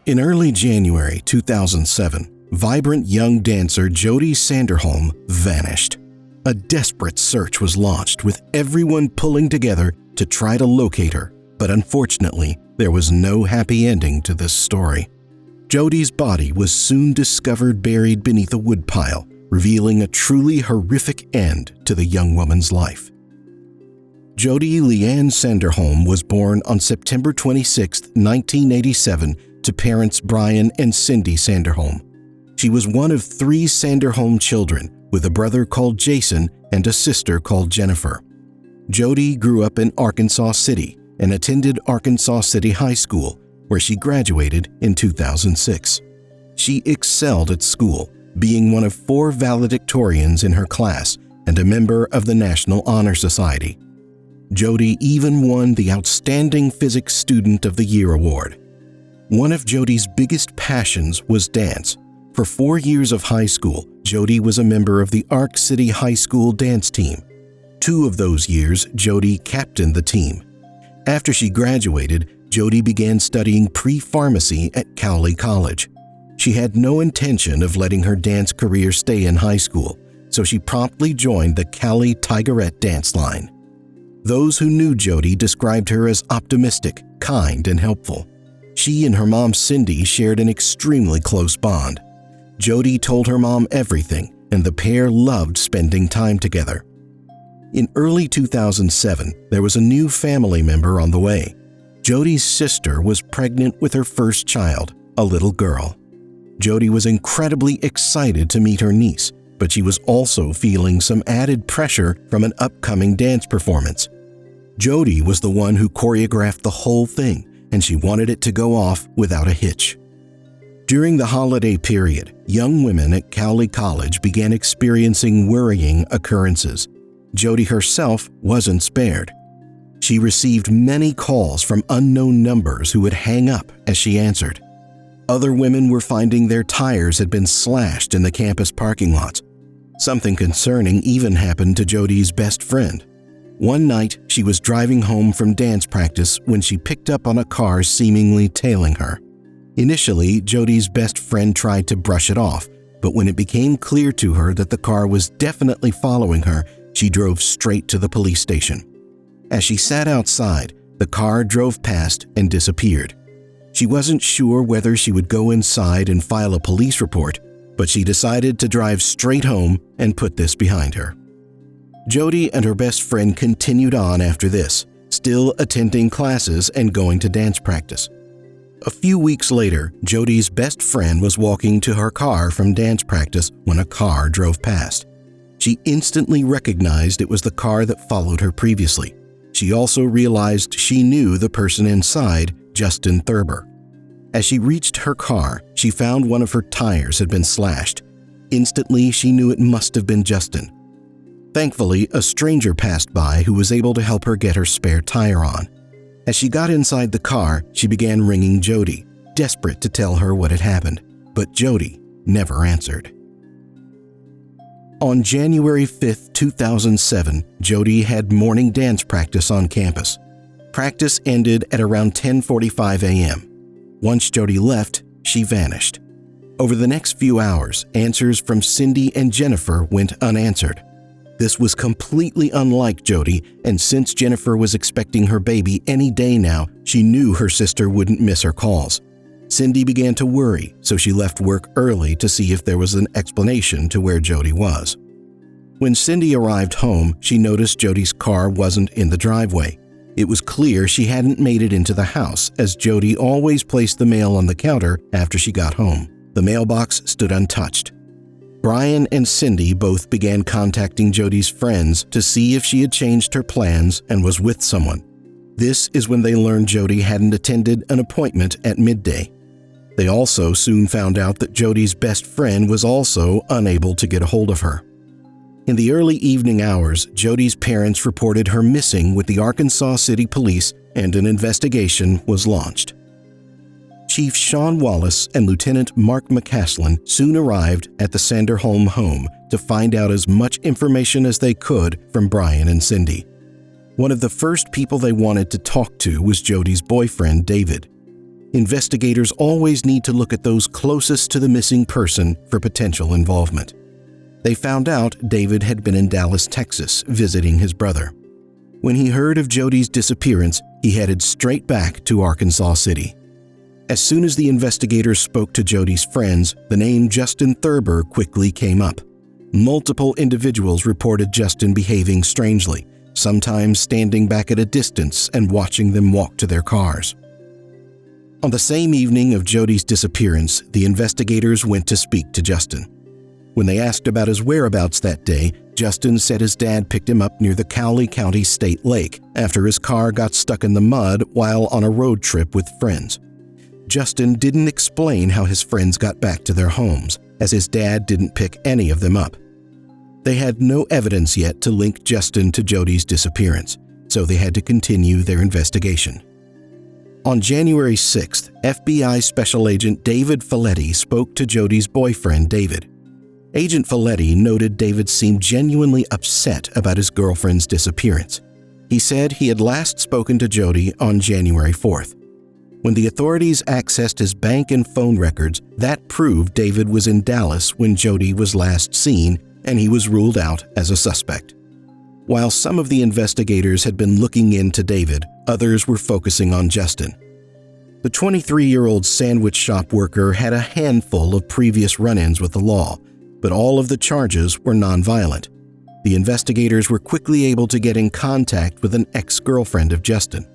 In early January 2007, vibrant young dancer Jodi Sanderholm vanished. A desperate search was launched, with everyone pulling together to try to locate her, but unfortunately, there was no happy ending to this story. Jodi's body was soon discovered buried beneath a woodpile, revealing a truly horrific end to the young woman's life. Jodi Leanne Sanderholm was born on September 26, 1987, to parents Brian and Cindy Sanderholm. She was one of 3 Sanderholm children, with a brother called Jason and a sister called Jennifer. Jodi grew up in Arkansas City and attended Arkansas City High School, where she graduated in 2006. She excelled at school, being one of 4 valedictorians in her class and a member of the National Honor Society. Jodi even won the Outstanding Physics Student of the Year award. One of Jodi's biggest passions was dance. For 4 years of high school, Jodi was a member of the Ark City High School dance team. 2 of those years, Jodi captained the team. After she graduated, Jodi began studying pre-pharmacy at Cowley College. She had no intention of letting her dance career stay in high school, so she promptly joined the Cowley Tigerette dance line. Those who knew Jodi described her as optimistic, kind, and helpful. She and her mom Cindy shared an extremely close bond. Jodi told her mom everything, and the pair loved spending time together. In early 2007, there was a new family member on the way. Jodi's sister was pregnant with her first child, a little girl. Jodi was incredibly excited to meet her niece, but she was also feeling some added pressure from an upcoming dance performance. Jodi was the one who choreographed the whole thing, and she wanted it to go off without a hitch. During the holiday period, young women at Cowley College began experiencing worrying occurrences. Jodi herself wasn't spared. She received many calls from unknown numbers who would hang up as she answered. Other women were finding their tires had been slashed in the campus parking lots. Something concerning even happened to Jodi's best friend. One night, she was driving home from dance practice when she picked up on a car seemingly tailing her. Initially, Jodi's best friend tried to brush it off, but when it became clear to her that the car was definitely following her, she drove straight to the police station. As she sat outside, the car drove past and disappeared. She wasn't sure whether she would go inside and file a police report, but she decided to drive straight home and put this behind her. Jodi and her best friend continued on after this, still attending classes and going to dance practice. A few weeks later, Jodi's best friend was walking to her car from dance practice when a car drove past. She instantly recognized it was the car that followed her previously. She also realized she knew the person inside, Justin Thurber. As she reached her car, she found one of her tires had been slashed. Instantly, she knew it must have been Justin. Thankfully, a stranger passed by who was able to help her get her spare tire on. As she got inside the car, she began ringing Jodi, desperate to tell her what had happened, but Jodi never answered. On January 5, 2007, Jodi had morning dance practice on campus. Practice ended at around 10:45 a.m. Once Jodi left, she vanished. Over the next few hours, answers from Cindy and Jennifer went unanswered. This was completely unlike Jodi, and since Jennifer was expecting her baby any day now, she knew her sister wouldn't miss her calls. Cindy began to worry, so she left work early to see if there was an explanation to where Jodi was. When Cindy arrived home, she noticed Jodi's car wasn't in the driveway. It was clear she hadn't made it into the house, as Jodi always placed the mail on the counter after she got home. The mailbox stood untouched. Brian and Cindy both began contacting Jodi's friends to see if she had changed her plans and was with someone. This is when they learned Jodi hadn't attended an appointment at midday. They also soon found out that Jodi's best friend was also unable to get a hold of her. In the early evening hours, Jodi's parents reported her missing with the Arkansas City Police, and an investigation was launched. Chief Sean Wallace and Lieutenant Mark McCaslin soon arrived at the Sanderholm home to find out as much information as they could from Brian and Cindy. One of the first people they wanted to talk to was Jodi's boyfriend, David. Investigators always need to look at those closest to the missing person for potential involvement. They found out David had been in Dallas, Texas, visiting his brother. When he heard of Jodi's disappearance, he headed straight back to Arkansas City. As soon as the investigators spoke to Jodi's friends, the name Justin Thurber quickly came up. Multiple individuals reported Justin behaving strangely, sometimes standing back at a distance and watching them walk to their cars. On the same evening of Jodi's disappearance, the investigators went to speak to Justin. When they asked about his whereabouts that day, Justin said his dad picked him up near the Cowley County State Lake after his car got stuck in the mud while on a road trip with friends. Justin didn't explain how his friends got back to their homes, as his dad didn't pick any of them up. They had no evidence yet to link Justin to Jodi's disappearance, so they had to continue their investigation. On January 6th, FBI Special Agent David Folletti spoke to Jodi's boyfriend, David. Agent Folletti noted David seemed genuinely upset about his girlfriend's disappearance. He said he had last spoken to Jodi on January 4th. When the authorities accessed his bank and phone records, that proved David was in Dallas when Jodi was last seen, and he was ruled out as a suspect. While some of the investigators had been looking into David, others were focusing on Justin. The 23-year-old sandwich shop worker had a handful of previous run-ins with the law, but all of the charges were nonviolent. The investigators were quickly able to get in contact with an ex-girlfriend of Justin.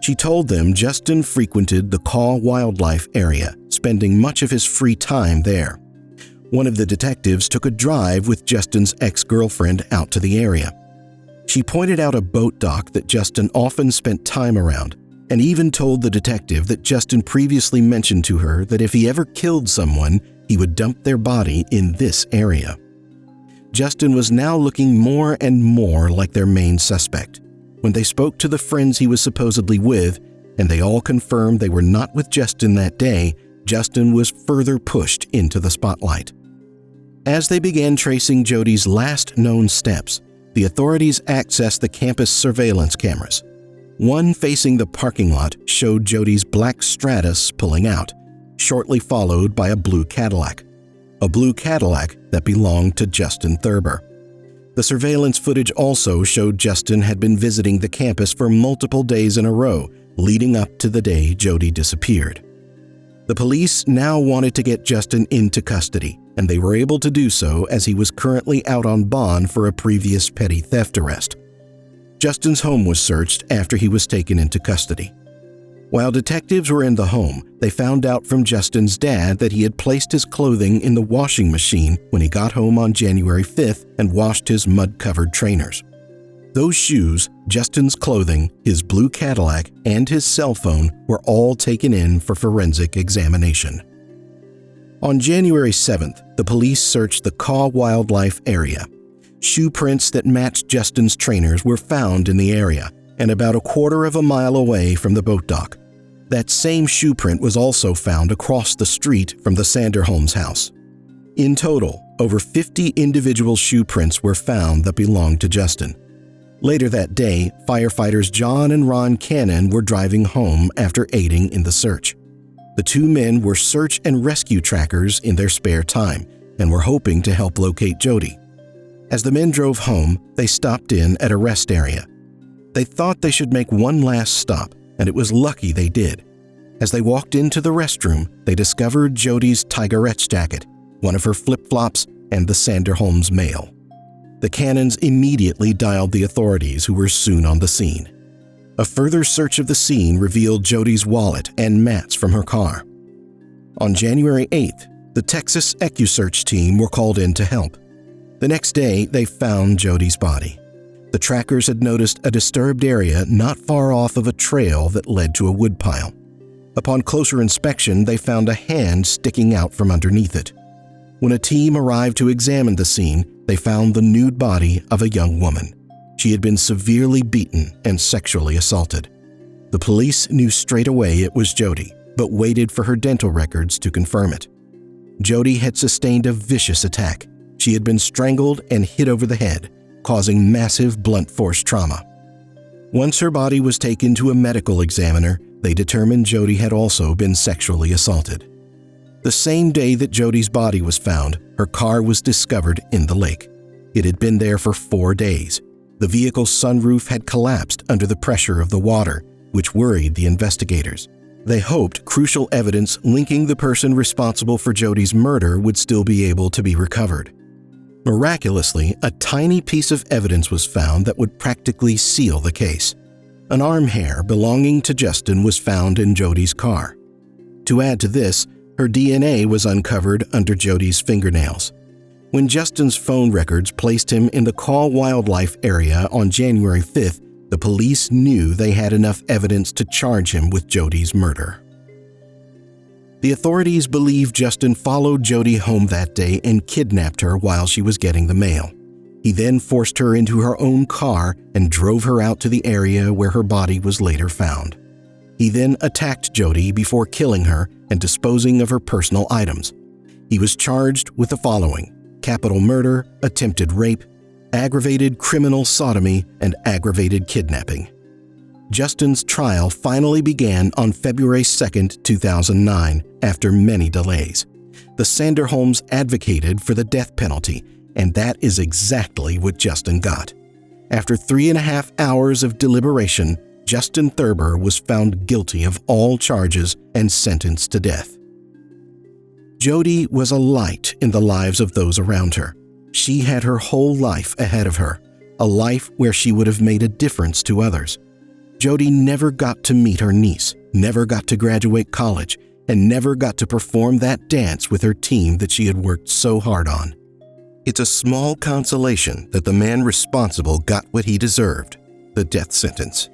She told them Justin frequented the Kaw Wildlife area, spending much of his free time there. One of the detectives took a drive with Justin's ex-girlfriend out to the area. She pointed out a boat dock that Justin often spent time around, and even told the detective that Justin previously mentioned to her that if he ever killed someone, he would dump their body in this area. Justin was now looking more and more like their main suspect. When they spoke to the friends he was supposedly with, and they all confirmed they were not with Justin that day, Justin was further pushed into the spotlight. As they began tracing Jodi's last known steps, the authorities accessed the campus surveillance cameras. One facing the parking lot showed Jodi's black Stratus pulling out, shortly followed by a blue Cadillac that belonged to Justin Thurber. The surveillance footage also showed Justin had been visiting the campus for multiple days in a row, leading up to the day Jodi disappeared. The police now wanted to get Justin into custody, and they were able to do so as he was currently out on bond for a previous petty theft arrest. Justin's home was searched after he was taken into custody. While detectives were in the home, they found out from Justin's dad that he had placed his clothing in the washing machine when he got home on January 5th and washed his mud-covered trainers. Those shoes, Justin's clothing, his blue Cadillac, and his cell phone were all taken in for forensic examination. On January 7th, the police searched the Kaw Wildlife area. Shoe prints that matched Justin's trainers were found in the area, and about a quarter of a mile away from the boat dock. That same shoe print was also found across the street from the Sanderholm's house. In total, over 50 individual shoe prints were found that belonged to Justin. Later that day, firefighters John and Ron Cannon were driving home after aiding in the search. The two men were search and rescue trackers in their spare time and were hoping to help locate Jodi. As the men drove home, they stopped in at a rest area. They thought they should make one last stop, and it was lucky they did. As they walked into the restroom, they discovered Jodi's Tigerette's jacket, one of her flip-flops, and the Sanderholm's mail. The Cannons immediately dialed the authorities, who were soon on the scene. A further search of the scene revealed Jodi's wallet and mats from her car. On January 8th, the Texas EcuSearch team were called in to help. The next day, they found Jodi's body. The trackers had noticed a disturbed area not far off of a trail that led to a woodpile. Upon closer inspection, they found a hand sticking out from underneath it. When a team arrived to examine the scene, they found the nude body of a young woman. She had been severely beaten and sexually assaulted. The police knew straight away it was Jodi, but waited for her dental records to confirm it. Jodi had sustained a vicious attack. She had been strangled and hit over the head, causing massive blunt force trauma. Once her body was taken to a medical examiner, They determined Jodi had also been sexually assaulted. The same day that Jodi's body was found, her car was discovered in the lake. It had been there for 4 days. The vehicle's sunroof had collapsed under the pressure of the water, which worried the investigators. They hoped crucial evidence linking the person responsible for Jodi's murder would still be able to be recovered. Miraculously, a tiny piece of evidence was found that would practically seal the case. An arm hair belonging to Justin was found in Jodi's car. To add to this, her DNA was uncovered under Jodi's fingernails. When Justin's phone records placed him in the Call Wildlife area on January 5th, the police knew they had enough evidence to charge him with Jodi's murder. The authorities believe Justin followed Jodi home that day and kidnapped her while she was getting the mail. He then forced her into her own car and drove her out to the area where her body was later found. He then attacked Jodi before killing her and disposing of her personal items. He was charged with the following: capital murder, attempted rape, aggravated criminal sodomy, and aggravated kidnapping. Justin's trial finally began on February 2, 2009, after many delays. The Sanderholms advocated for the death penalty, and that is exactly what Justin got. After 3.5 hours of deliberation, Justin Thurber was found guilty of all charges and sentenced to death. Jodi was a light in the lives of those around her. She had her whole life ahead of her, a life where she would have made a difference to others. Jodi never got to meet her niece, never got to graduate college, and never got to perform that dance with her team that she had worked so hard on. It's a small consolation that the man responsible got what he deserved, the death sentence.